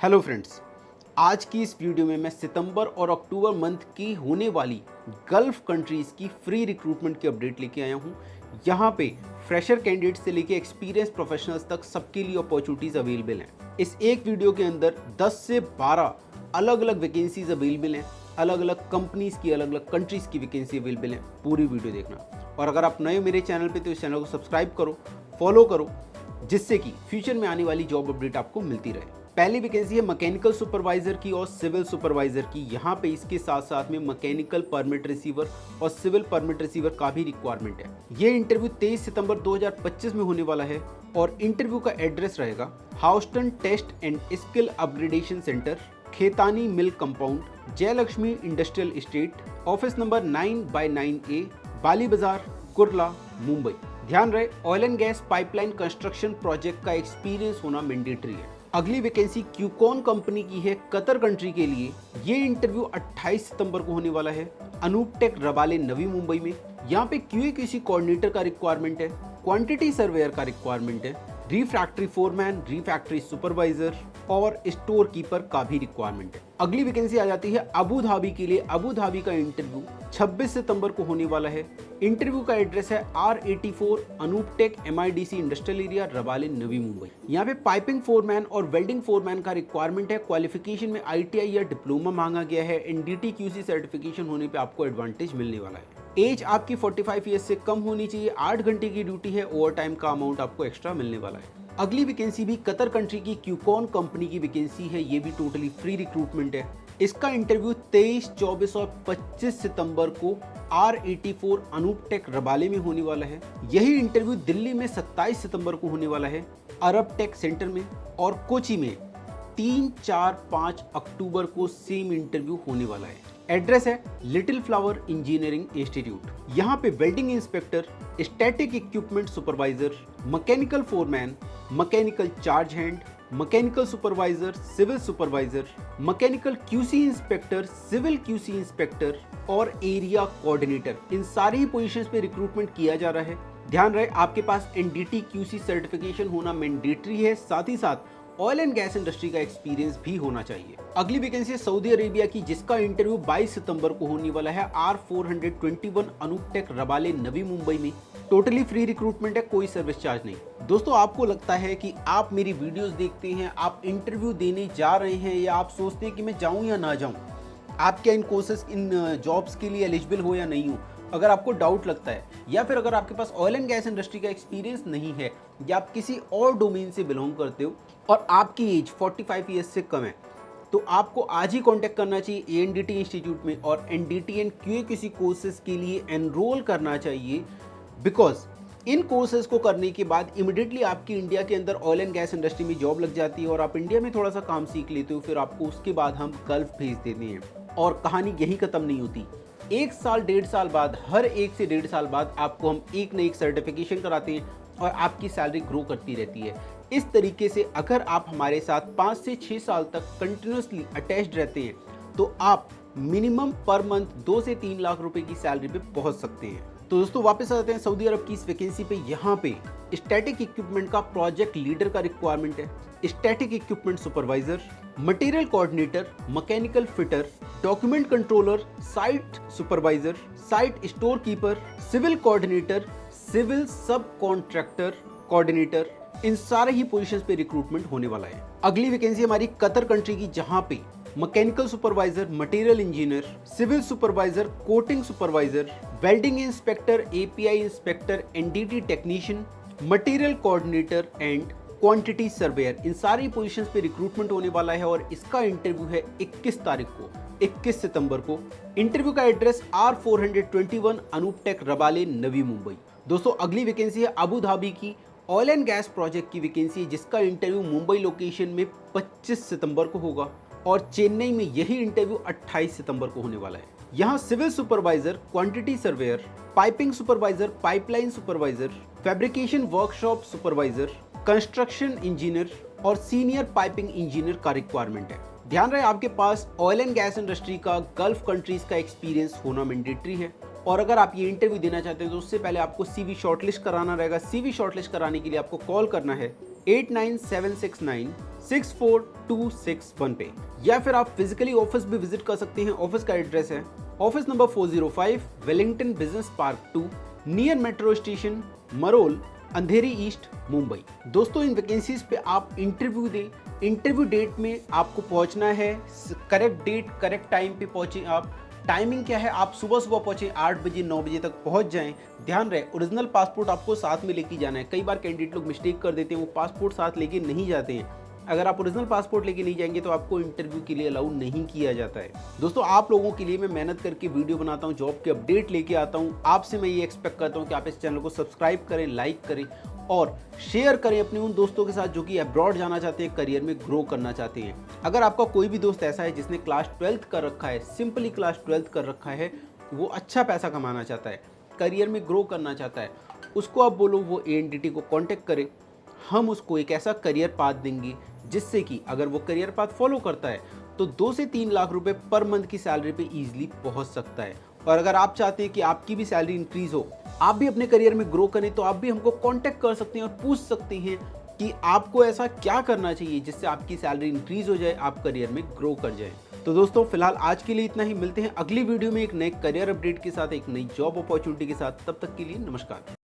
Hello friends, आज की इस वीडियो में मैं सितंबर और अक्टूबर मंथ की होने वाली गल्फ कंट्रीज़ की फ्री रिक्रूटमेंट की अपडेट लेके आया हूँ। यहाँ पे फ्रेशर कैंडिडेट से लेके एक्सपीरियंस प्रोफेशनल्स तक सबके लिए अपॉर्चुनिटीज़ अवेलेबल हैं। इस एक वीडियो के अंदर 10 से 12 अलग अलग वैकेंसीज अवेलेबल हैं, अलग अलग कंपनीज़ की, अलग अलग कंट्रीज़ की वैकेंसी अवेलेबल हैं। पूरी वीडियो देखना, और अगर आप नए मेरे चैनल पे तो इस चैनल को सब्सक्राइब करो, फॉलो करो, जिससे कि फ्यूचर में आने वाली जॉब अपडेट आपको मिलती रहे। पहली वैकेंसी है मैकेनिकल सुपरवाइजर की और सिविल सुपरवाइजर की। यहाँ पे इसके साथ साथ में मैकेनिकल परमिट रिसीवर और सिविल परमिट रिसीवर का भी रिक्वायरमेंट है। ये इंटरव्यू 23 सितंबर 2025 में होने वाला है और इंटरव्यू का एड्रेस रहेगा Houston test and skill upgradation centre, Khetani mill compound, Jayalakshmi industrial estate, office number 9/9A, Bali Bazar, Kurla, Mumbai. ध्यान रहे, oil and gas pipeline construction project का एक्सपीरियंस होना मैंडेटरी है। अगली वैकेंसी क्यूकॉन कंपनी की है कतर कंट्री के लिए। ये इंटरव्यू 28 सितंबर को होने वाला है अनूप टेक रबाले नवी मुंबई में। यहाँ पे QA/QC कोऑर्डिनेटर का रिक्वायरमेंट है, क्वांटिटी सर्वेयर का रिक्वायरमेंट है, रिफैक्ट्री फोरमैन, रिफैक्ट्री सुपरवाइजर और स्टोर कीपर का भी रिक्वायरमेंट है। अगली वैकेंसी आ जाती है अबू धाबी के लिए। अबू धाबी का इंटरव्यू 26 सितंबर को होने वाला है। इंटरव्यू का एड्रेस है R84 Anoop tech MIDC industrial area, Rabale Navi Mumbai. यहाँ पे पाइपिंग फोरमैन और वेल्डिंग फोरमैन का रिक्वायरमेंट है। क्वालिफिकेशन में ITI या डिप्लोमा मांगा गया है। NDT QC सर्टिफिकेशन होने पे आपको एडवांटेज मिलने वाला है। एज आपकी 45 ईयर्स से कम होनी चाहिए। 8 घंटे की ड्यूटी है, ओवर टाइम का अमाउंट आपको एक्स्ट्रा मिलने वाला है। अगली वैकेंसी भी कतर कंट्री की क्यूकॉन कंपनी की वैकेंसी है। ये भी टोटली फ्री रिक्रूटमेंट है। इसका इंटरव्यू 23, 24 और 25 सितंबर को R84 अनूप टेक रबाले में होने वाला है। यही इंटरव्यू दिल्ली में 27 सितंबर को होने वाला है अरब टेक सेंटर में, और कोची में 3, 4, 5 अक्टूबर को सेम इंटरव्यू होने वाला है। एड्रेस है लिटिल फ्लावर इंजीनियरिंग इंस्टीट्यूट। यहाँ पे welding inspector, static equipment supervisor, mechanical foreman, mechanical charge hand, mechanical supervisor, civil supervisor, mechanical QC inspector, civil QC inspector और एरिया कोऑर्डिनेटर, इन सारी ही पोजीशंस पे रिक्रूटमेंट किया जा रहा है। ध्यान रहे, आपके पास NDT QC सर्टिफिकेशन होना मैंडेटरी है, साथ ही साथ ऑयल एंड गैस इंडस्ट्री का एक्सपीरियंस भी होना चाहिए। अगली वैकेंसी है सऊदी अरेबिया की, जिसका इंटरव्यू 22 सितंबर को होने वाला है R421 अनूप टेक रबाले नवी मुंबई में। टोटली फ्री रिक्रूटमेंट है, कोई सर्विस चार्ज नहीं। दोस्तों, आपको लगता है कि आप मेरी वीडियोस देखते हैं, आप इंटरव्यू देने जा रहे हैं, या आप सोचते हैं कि मैं जाऊं या ना जाऊं, आप क्या इन कोर्सेज, इन जॉब्स के लिए एलिजिबल हो या नहीं हो। अगर आपको डाउट लगता है, या फिर अगर आपके पास ऑयल एंड गैस इंडस्ट्री का एक्सपीरियंस नहीं है, या आप किसी और डोमेन से बिलोंग करते हो और आपकी एज 45 ईयर्स से कम है, तो आपको आज ही कांटेक्ट करना चाहिए ANDT इंस्टीट्यूट में और NDT एंड QA/QC कोर्सेज के लिए एनरोल करना चाहिए। बिकॉज इन कोर्सेज को करने के बाद इमिडिएटली आपकी इंडिया के अंदर ऑयल एंड गैस इंडस्ट्री में जॉब लग जाती है और आप इंडिया में थोड़ा सा काम सीख लेते हो। फिर आपको उसके बाद हम गल्फ भेज देते हैं, और कहानी यही खत्म नहीं होती। 1 साल 1.5 साल बाद, हर 1 से 1.5 साल बाद आपको हम एक न एक सर्टिफिकेशन कराते हैं और आपकी सैलरी ग्रो करती रहती है। इस तरीके से अगर आप हमारे साथ 5 से 6 साल तक कंटिन्यूसली अटैच्ड रहते हैं, तो आप मिनिमम पर मंथ 2 से 3 लाख रुपए की सैलरी पे पहुंच सकते हैं। तो दोस्तों, वापस आ जाते हैं सऊदी अरब की इस वैकेंसी पे। यहाँ पे स्टैटिक इक्विपमेंट का प्रोजेक्ट लीडर का रिक्वायरमेंट है, static equipment supervisor, material coordinator, mechanical fitter, document controller, site supervisor, site store keeper, civil coordinator, civil sub contractor coordinator, इन सारे ही पोजीशंस पे रिक्रूटमेंट होने वाला है। अगली वैकेंसी हमारी कतर कंट्री की, जहां पे mechanical supervisor, material engineer, civil supervisor, coating supervisor, welding inspector, API inspector, NDT technician, material coordinator and quantity surveyor, इन सारी पोजीशंस पे रिक्रूटमेंट होने वाला है। और इसका इंटरव्यू है 21 तारीख को, 21 सितंबर को। इंटरव्यू का address R421 Anoop tech Rabale Navi Mumbai. दोस्तों, अगली वैकेंसी है अबू धाबी की, ऑयल एंड गैस प्रोजेक्ट की वैकेंसी है, जिसका इंटरव्यू मुंबई लोकेशन में 25 सितंबर को होगा और चेन्नई में यही इंटरव्यू 28 सितंबर को होने वाला है। यहाँ civil supervisor, quantity surveyor, piping supervisor, pipeline supervisor, fabrication workshop supervisor, construction engineer और सीनियर पाइपिंग इंजीनियर का रिक्वायरमेंट है। ध्यान रहे, आपके पास ऑयल एंड गैस इंडस्ट्री का, गल्फ कंट्रीज का एक्सपीरियंस होना मैंडेटरी है। और अगर आप ये इंटरव्यू देना चाहते हैं तो उससे पहले आपको CV शॉर्टलिस्ट कराना रहेगा। CV शॉर्टलिस्ट कराने के लिए आपको कॉल करना है 89769 646261 पे, या फिर आप फिजिकली ऑफिस भी विजिट कर सकते हैं। ऑफिस का एड्रेस है office number 405 Wellington business park 2 near metro station Marol, Andheri east, Mumbai. दोस्तों इन वैकेंसीज पे आप इंटरव्यू दें। इंटरव्यू डेट में आपको पहुंचना है, करेक्ट डेट करेक्ट टाइम पे पहुंचे आप। टाइमिंग क्या है, आप सुबह सुबह पहुंचे, 8 बजे 9 बजे तक पहुंच जाएं। ध्यान रहे ओरिजिनल पासपोर्ट आपको साथ में लेके जाना है। कई बार कैंडिडेट लोग मिस्टेक कर देते हैं, वो पासपोर्ट साथ लेके नहीं जाते हैं। अगर आप ओरिजिनल पासपोर्ट लेके नहीं जाएंगे तो आपको इंटरव्यू के लिए अलाउ नहीं किया जाता है। दोस्तों आप लोगों के लिए मैं मेहनत करके वीडियो बनाता हूँ, जॉब के अपडेट लेके आता हूँ। आपसे मैं ये एक्सपेक्ट करता हूँ कि आप इस चैनल को सब्सक्राइब करें, लाइक करें और शेयर करें अपने उन दोस्तों के साथ जो कि अब्रॉड जाना चाहते हैं, करियर में ग्रो करना चाहते हैं। अगर आपका कोई भी दोस्त ऐसा है जिसने क्लास 12th कर रखा है, सिंपली क्लास 12th कर रखा है, वो अच्छा पैसा कमाना चाहता है, करियर में ग्रो करना चाहता है, उसको आप बोलो वो ANDT को कांटेक्ट करे। हम उसको एक ऐसा करियर पाथ देंगे जिससे कि अगर वो करियर पाथ फॉलो करता है तो 2 से 3 लाख रुपए पर मंथ की सैलरी पे इजीली पहुंच सकता है। और अगर आप चाहते हैं कि आपकी भी सैलरी इंक्रीज हो, आप भी अपने करियर में ग्रो करें, तो आप भी हमको कांटेक्ट कर सकते हैं और पूछ सकते हैं कि आपको ऐसा क्या करना चाहिए जिससे आपकी सैलरी इंक्रीज हो जाए, आप करियर में ग्रो कर जाएं। तो दोस्तों फिलहाल आज के लिए इतना ही। मिलते हैं अगली वीडियो में एक नए करियर अपडेट के साथ, एक नई जॉब अपॉर्चुनिटी के साथ। तब तक के लिए नमस्कार।